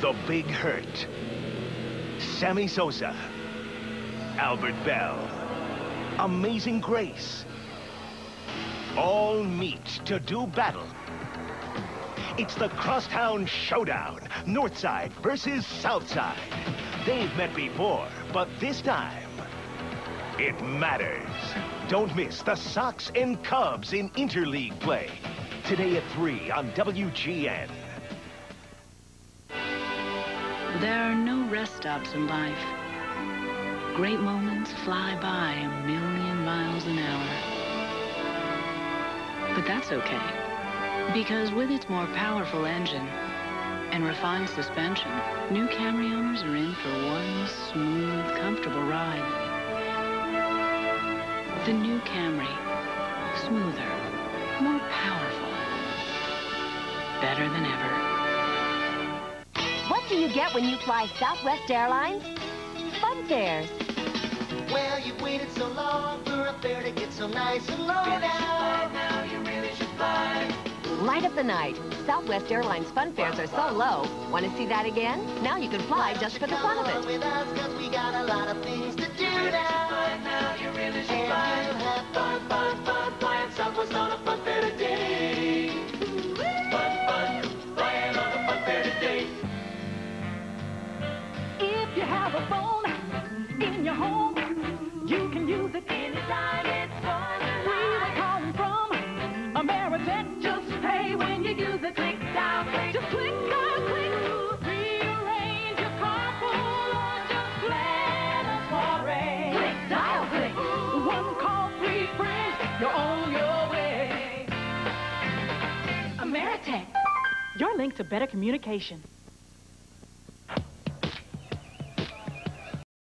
The Big Hurt, Sammy Sosa, Albert Bell, Amazing Grace, all meet to do battle. It's the Crosstown Showdown, Northside versus Southside. They've met before, but this time, it matters. Don't miss the Sox and Cubs in interleague play. Today at 3 on WGN. There are no rest stops in life. Great moments fly by 1,000,000 miles an hour. But that's okay, because with its more powerful engine and refined suspension, new Camry owners are in for one smooth, comfortable ride. The new Camry, smoother, more powerful, better than ever. What do you get when you fly Southwest Airlines? Fun fares. Well, you've waited so long for a fare to get so nice and low now. You really should fly. Light up the night. Southwest Airlines fun fares are so low. Want to see that again? Now you can fly just for the fun of it. With us, 'cause we got a lot of things to do now. You really should fly. And you'll have fun, flying Southwest on a fun fair today. Fun, flying on a fun fair today. If you have a phone in your home, you can use it anytime. It's fun. We were calling from Ameritech. Just pay when you use it. Click, dial, click. Just click, dial, click. Rearrange your carpool or just plan a soiree. Click, dial, click. One call, 3 friends. You're on your way. Ameritech, your link to better communication.